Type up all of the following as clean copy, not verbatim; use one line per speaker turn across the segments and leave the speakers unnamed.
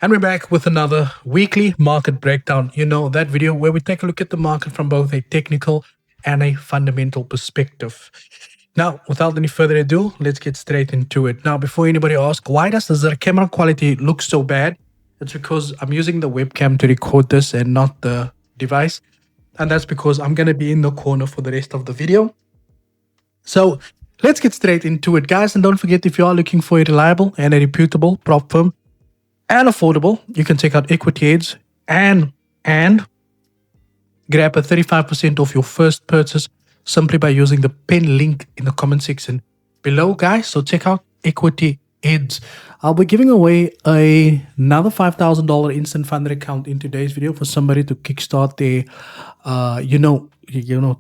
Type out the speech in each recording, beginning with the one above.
And we're back with another weekly market breakdown. You know, that video where we take a look at the market from both a technical and a fundamental perspective. Now, without any further ado, let's get straight into it. Now, before anybody asks, why does the camera quality look so bad? It's because I'm using the webcam to record this and not the device. And that's because I'm going to be in the corner for the rest of the video. So let's get straight into it, guys. And don't forget, if you are looking for a reliable and a reputable prop firm and affordable, you can check out Equity Edge and grab a 35% off your first purchase simply by using the pin link in the comment section below, guys. So check out Equity Edge. I'll be giving away another $5,000 instant funder account in today's video for somebody to kickstart their,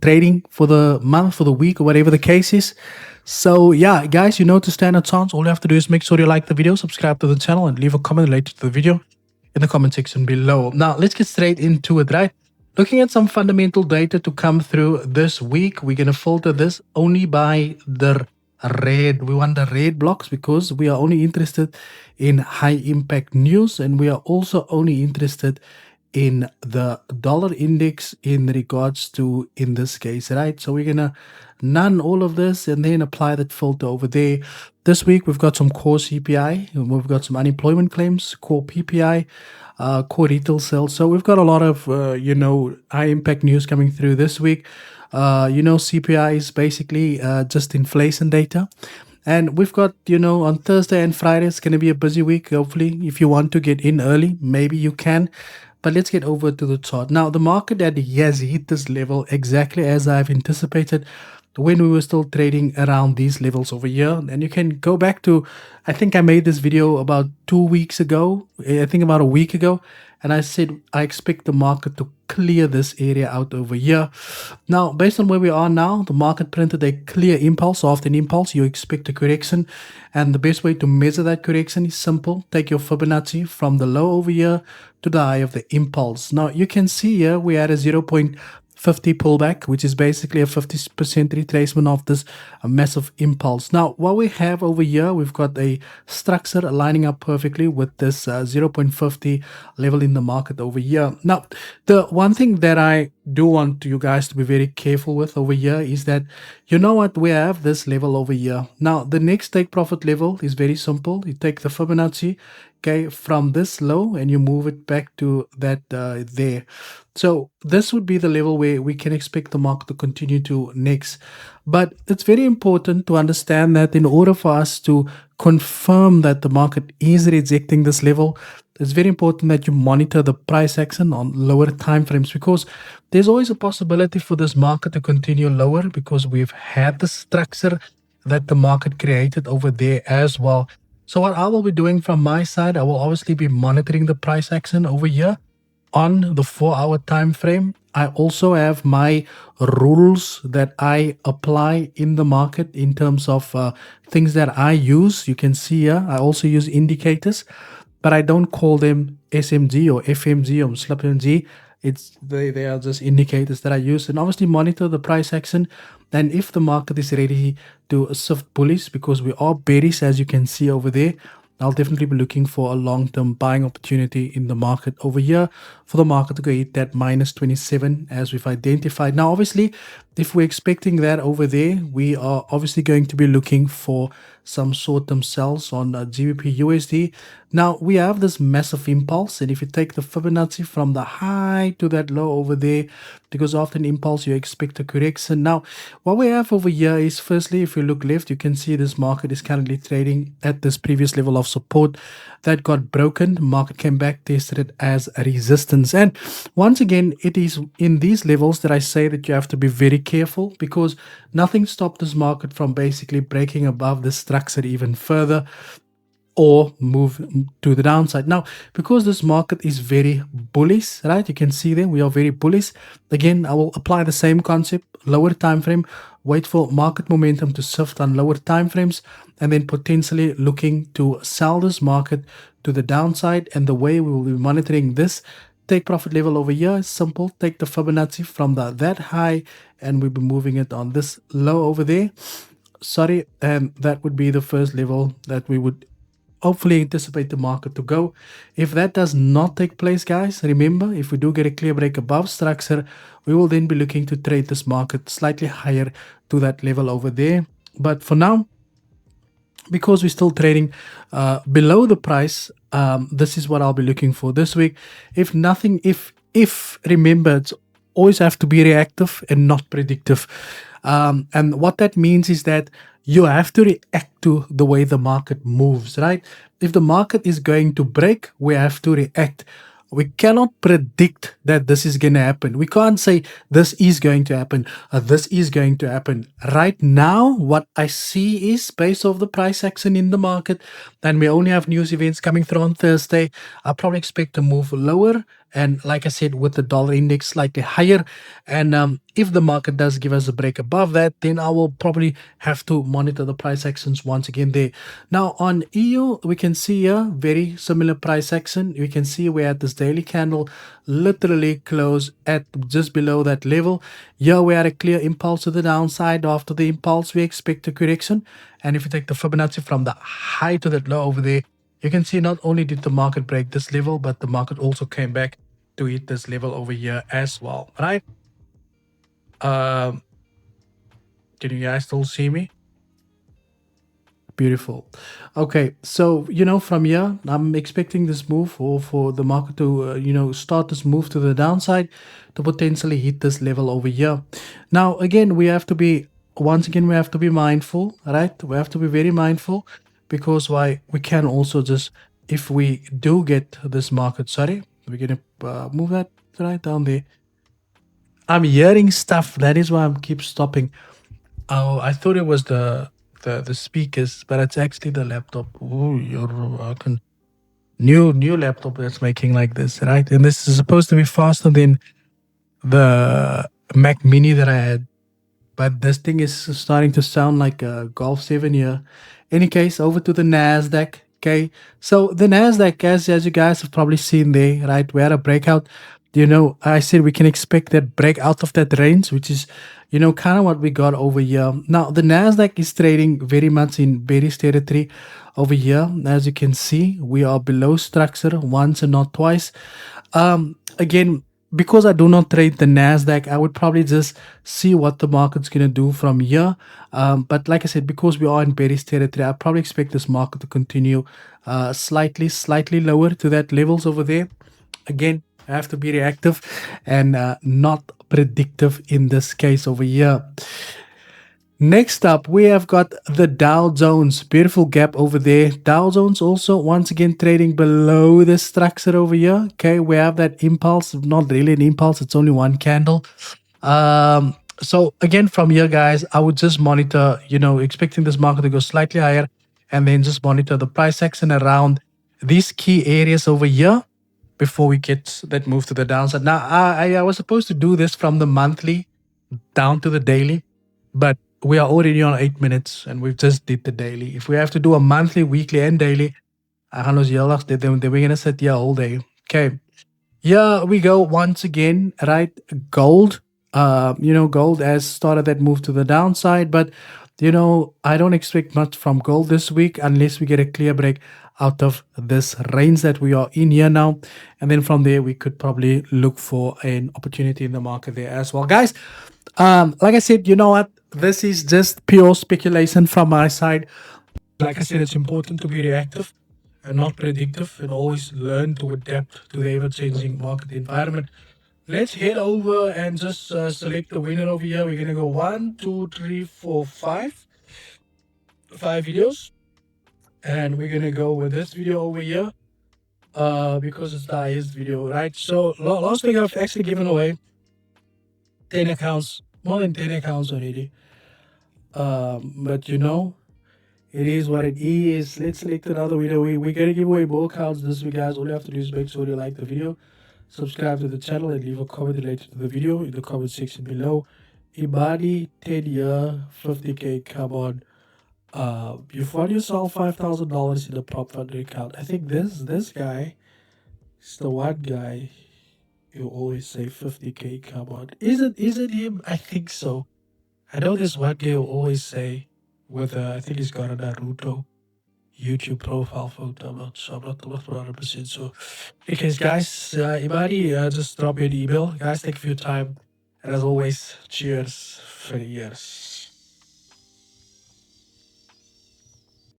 trading for the month, for the week, or whatever the case is. So yeah, guys, to stand a chance, all you have to do is make sure you like the video, subscribe to the channel, and leave a comment related to the video in the comment section below. Now, let's get straight into it, right? Looking at some fundamental data to come through this week, we're going to filter this only by the red. We want the red blocks because we are only interested in high impact news, and we are also only interested in the dollar index in regards to, in this case, right? So we're gonna none all of this and then apply that filter over there. This week we've got some core CPI, and we've got some unemployment claims, core PPI, core retail sales. So we've got a lot of high impact news coming through this week. CPI is basically just inflation data. And we've got, on Thursday and Friday, it's going to be a busy week. Hopefully, if you want to get in early, maybe you can. But let's get over to the chart. Now, the market that has hit this level exactly as I've anticipated when we were still trading around these levels over here. And you can go back to, I think I made this video about 2 weeks ago, I think about a week ago. And I said, I expect the market to clear this area out over here. Now, based on where we are now, the market printed a clear impulse. After an impulse, you expect a correction. And the best way to measure that correction is simple. Take your Fibonacci from the low over here to the high of the impulse. Now, you can see here we had a 0.50 pullback, which is basically a 50% retracement of this massive impulse. Now, what we have over here, we've got a structure lining up perfectly with this 0.50 level in the market over here. Now, the one thing that I do want you guys to be very careful with over here is that, we have this level over here. Now, the next take profit level is very simple. You take the Fibonacci, okay, from this low and you move it back to that there. So this would be the level where we can expect the market to continue to next. But it's very important to understand that in order for us to confirm that the market is rejecting this level, it's very important that you monitor the price action on lower time frames, because there's always a possibility for this market to continue lower because we've had the structure that the market created over there as well. So what I will be doing from my side, I will obviously be monitoring the price action over here on the 4-hour time frame. I also have my rules that I apply in the market in terms of things that I use. You can see here, I also use indicators, but I don't call them SMG or FMG or SLPMG. They are just indicators that I use, and obviously monitor the price action. And if the market is ready to shift bullish, because we are bearish, as you can see over there, I'll definitely be looking for a long-term buying opportunity in the market over here for the market to go hit that minus 27 as we've identified. Now, obviously, if we're expecting that over there, we are obviously going to be looking for some short-term sells on GBPUSD. Now, we have this massive impulse, and if you take the Fibonacci from the high to that low over there, because after an impulse, you expect a correction. Now, what we have over here is, firstly, if you look left, you can see this market is currently trading at this previous level of support that got broken. The market came back, tested it as a resistance. And once again, it is in these levels that I say that you have to be very careful, because nothing stopped this market from basically breaking above the structure even further or move to the downside. Now, because this market is very bullish, right? You can see there we are very bullish. Again, I will apply the same concept, lower time frame, wait for market momentum to shift on lower time frames, and then potentially looking to sell this market to the downside. And the way we will be monitoring this take profit level over here is simple. Take the Fibonacci from that high, and we'll be moving it on this low over there. And that would be the first level that we would hopefully anticipate the market to go. If that does not take place, guys, remember, if we do get a clear break above structure, we will then be looking to trade this market slightly higher to that level over there. But for now, because we're still trading below the price, this is what I'll be looking for this week. If nothing, if remember, it's always have to be reactive and not predictive. And what that means is that you have to react to the way the market moves, right? If the market is going to break, we have to react. We cannot predict that this is going to happen. We can't say this is going to happen, this is going to happen. Right now, what I see is based off the price action in the market, and we only have news events coming through on Thursday. I probably expect to move lower. And like I said, with the dollar index slightly higher. And if the market does give us a break above that, then I will probably have to monitor the price actions once again there. Now on EU, we can see here very similar price action. We can see we're at this daily candle literally close at just below that level. Here we had a clear impulse to the downside. After the impulse, we expect a correction. And if you take the Fibonacci from the high to that low over there, you can see not only did the market break this level, but the market also came back to hit this level over here as well, right? Can you guys still see me? Beautiful. Okay, so from here, I'm expecting this move or for the market to start this move to the downside to potentially hit this level over here. Now again, we have to be mindful, right? We have to be very mindful, because why, we can also just, if we do get this market, sorry, we're gonna move that right down there. I'm hearing stuff, that is why I'm keep stopping. Oh, I thought it was the speakers, but it's actually the laptop. Oh, new laptop that's making like this, right? And this is supposed to be faster than the Mac Mini that I had, but this thing is starting to sound like a Golf 7 here. Any case, over to the NASDAQ. Okay, so the NASDAQ, as you guys have probably seen there, right? We had a breakout. I said we can expect that break out of that range, which is, kind of what we got over here. Now, the NASDAQ is trading very much in bearish territory over here. As you can see, we are below structure once and not twice. Again, because I do not trade the NASDAQ, I would probably just see what the market's going to do from here. But like I said, because we are in bearish territory, I probably expect this market to continue slightly lower to that levels over there. Again, I have to be reactive and not predictive in this case over here. Next up, we have got the Dow Jones. Beautiful gap over there. Dow Jones also, once again, trading below the structure over here. Okay, we have that impulse. Not really an impulse. It's only one candle. So again, from here, guys, I would just monitor, expecting this market to go slightly higher, and then just monitor the price action around these key areas over here before we get that move to the downside. Now, I was supposed to do this from the monthly down to the daily, but we are already on 8 minutes and we've just did the daily. If we have to do a monthly, weekly, and daily, then we're gonna sit here all day. Okay. Here we go once again, right? Gold. Gold has started that move to the downside, but I don't expect much from gold this week unless we get a clear break out of this range that we are in here now. And then from there, we could probably look for an opportunity in the market there as well. Guys, like I said, you know what? This is just pure speculation from my side. Like I said, it's important to be reactive and not predictive, and always learn to adapt to the ever-changing market environment. Let's head over and just select the winner over here. We're gonna go 1, 2, 3, 4, 5 videos, and we're gonna go with this video over here because it's the highest video, right? So last week I've actually given away 10 accounts, more than 10 accounts already. But it is what it is. Let's select another video. We're gonna give away more accounts this week, guys. All you have to do is make sure you like the video, subscribe to the channel, and leave a comment related to the video in the comment section below. Ibadi 10-year 50K, come on. You've won yourself $5,000 in the prop funding account. I think this guy is the one guy you always say 50K, come on. Is it him? I think so. I know this one guy you always say with I think he's got a Naruto. YouTube profile photo, but so I'm not 100% sure. In case, guys, anybody, just drop me an email. Guys, thank you for your time. And as always, cheers for the years.